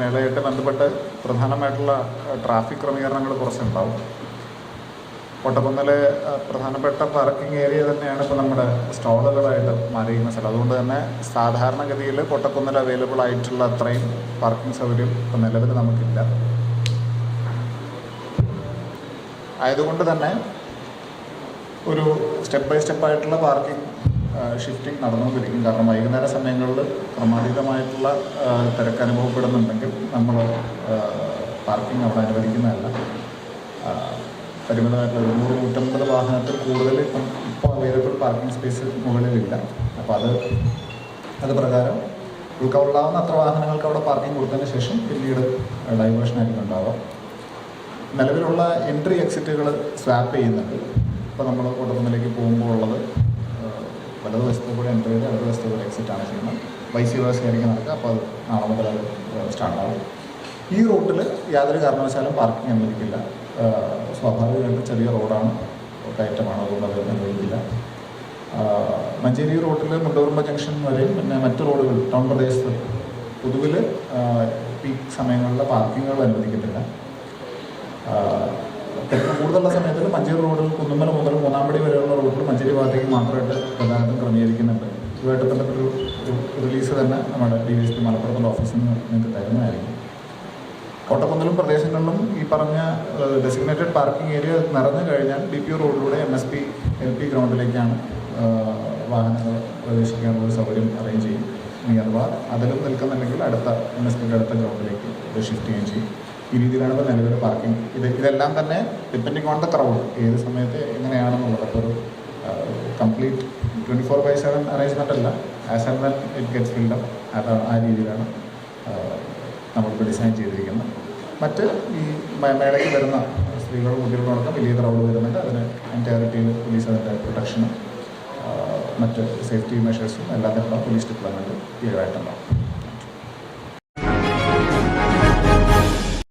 മേളയായിട്ട് ബന്ധപ്പെട്ട് പ്രധാനമായിട്ടുള്ള ട്രാഫിക് ക്രമീകരണങ്ങൾ കുറച്ചുണ്ടാവും. കോട്ടക്കുന്നിലെ പ്രധാനപ്പെട്ട പാർക്കിംഗ് ഏരിയ തന്നെയാണ് ഇപ്പോൾ നമ്മുടെ സ്റ്റോളുകളായിട്ട് മാറിയിരിക്കുന്ന സ്ഥലം. അതുകൊണ്ട് തന്നെ സാധാരണഗതിയിൽ കോട്ടക്കുന്നിൽ അവൈലബിൾ ആയിട്ടുള്ള അത്രയും പാർക്കിംഗ് സൗകര്യം ഇപ്പോൾ നിലവിൽ നമുക്കില്ല. ആയതുകൊണ്ട് തന്നെ ഒരു സ്റ്റെപ്പ് ബൈ സ്റ്റെപ്പായിട്ടുള്ള പാർക്കിംഗ് ഷിഫ്റ്റിംഗ് നടന്നുകൊണ്ടിരിക്കും. കാരണം വൈകുന്നേര സമയങ്ങളിൽ ക്രമാതീതമായിട്ടുള്ള തിരക്ക് അനുഭവപ്പെടുന്നുണ്ടെങ്കിൽ നമ്മൾ പാർക്കിംഗ് അവിടെ അനുവദിക്കുന്നതല്ല. പരിമിതമായിട്ടുള്ള 100-150 വാഹനത്തിൽ കൂടുതൽ ഇപ്പോൾ അവൈലബിൾ പാർക്കിംഗ് സ്പേസ് മുകളിലില്ല. അപ്പോൾ അത് പ്രകാരം ഉൾക്കൊള്ളാവുന്ന അത്ര വാഹനങ്ങൾക്ക് അവിടെ പാർക്കിംഗ് കൊടുത്തതിന് ശേഷം പിന്നീട് ഡൈവേർഷനായിരിക്കും ഉണ്ടാവുക. നിലവിലുള്ള എൻട്രി എക്സിറ്റുകൾ സ്വാപ്പ് ചെയ്യുന്നുണ്ട്. ഇപ്പോൾ നമ്മൾ കോട്ടക്കുന്നിലേക്ക് പോകുമ്പോൾ ഉള്ളത് വലത് വശത്തെ കൂടെ എൻ്റർ ചെയ്ത് ഇടത് വശത്തെ കൂടെ എക്സിറ്റാണ് ചെയ്യുന്നത്. വൈസ് വേഴ്സ ആയിരിക്കും നടക്കുക. അപ്പോൾ അത് നാളെ മുതൽ അത് സ്റ്റാർട്ടാകും. ഈ റൂട്ടിൽ യാതൊരു കാരണവശാലും പാർക്കിംഗ് അനുവദിക്കില്ല. സ്വാഭാവികമായിട്ട് ചെറിയ റോഡാണ്, കയറ്റമാണ്, അതുകൊണ്ട് അത് അനുവദിക്കില്ല. മഞ്ചേരി റൂട്ടിൽ മുണ്ടൂർമ്പ ജംഗ്ഷൻ വരെയും പിന്നെ മറ്റ് റോഡുകൾ ടൗൺ പ്രദേശത്ത് പൊതുവിൽ പീക്ക് സമയങ്ങളിൽ പാർക്കിങ്ങുകൾ അനുവദിക്കത്തില്ല. കൂടുതലുള്ള സമയത്തിൽ മഞ്ചേരി റോഡിൽ കുന്നുമ്മല മുതൽ മൂന്നാമ്പടി വരെയുള്ള റൂട്ടിൽ മഞ്ചേരി ഭാഗത്തേക്ക് മാത്രമായിട്ട് ഗതാഗതം ക്രമീകരിക്കുന്നുണ്ട്. ഇതുമായിട്ട് ബന്ധപ്പെട്ടൊരു റിലീസ് തന്നെ നമ്മുടെ DSP മലപ്പുറത്തിൻ്റെ ഓഫീസിൽ നിന്ന് നിങ്ങൾക്ക് തരുന്നതായിരിക്കും. കോട്ടക്കുന്നിലും പ്രദേശങ്ങളിലും ഈ പറഞ്ഞ ഡെസിഗ്നേറ്റഡ് പാർക്കിംഗ് ഏരിയ നിറഞ്ഞു കഴിഞ്ഞാൽ DPO റോഡിലൂടെ MSP LP ഗ്രൗണ്ടിലേക്കാണ് വാഹനങ്ങൾ പ്രവേശിക്കാനുള്ള സൗകര്യം അറേഞ്ച് ചെയ്യും. ഇനി അഥവാ അതിലും നിൽക്കുന്നുണ്ടെങ്കിൽ അടുത്ത MSPയുടെ അടുത്ത ഗ്രൗണ്ടിലേക്ക് ഷിഫ്റ്റ് ചെയ്യുകയും ചെയ്യും. ഈ രീതിയിലാണ് ഇപ്പോൾ നിലവിൽ പാർക്കിംഗ്. ഇതെല്ലാം തന്നെ ഡിപ്പെൻഡിങ് ഓൺ ദ ക്രൗഡ്, ഏത് സമയത്ത് എങ്ങനെയാണെന്നുള്ളത്. അപ്പോൾ ഒരു കംപ്ലീറ്റ് 24/7 അറേഞ്ച്മെൻ്റ് അല്ല. As and when it gets filled up, ആ രീതിയിലാണ് നമ്മളിപ്പോൾ ഡിസൈൻ ചെയ്തിരിക്കുന്നത്. മറ്റ് ഈ മേളയ്ക്ക് വരുന്ന സ്ത്രീകളും കുട്ടികളോടൊപ്പം വലിയ ക്രൗഡ് വരുന്നുണ്ട്. അതിന് എൻറ്റയറിറ്റിയിൽ പോലീസ് അതിൻ്റെ പ്രൊട്ടക്ഷനും മറ്റ് സേഫ്റ്റി മെഷേഴ്സും എല്ലാത്തിനുള്ള പോലീസ് ഡിപ്ലോയ്മെൻറ്റും ക്ലിയറായിട്ടുണ്ടാകും.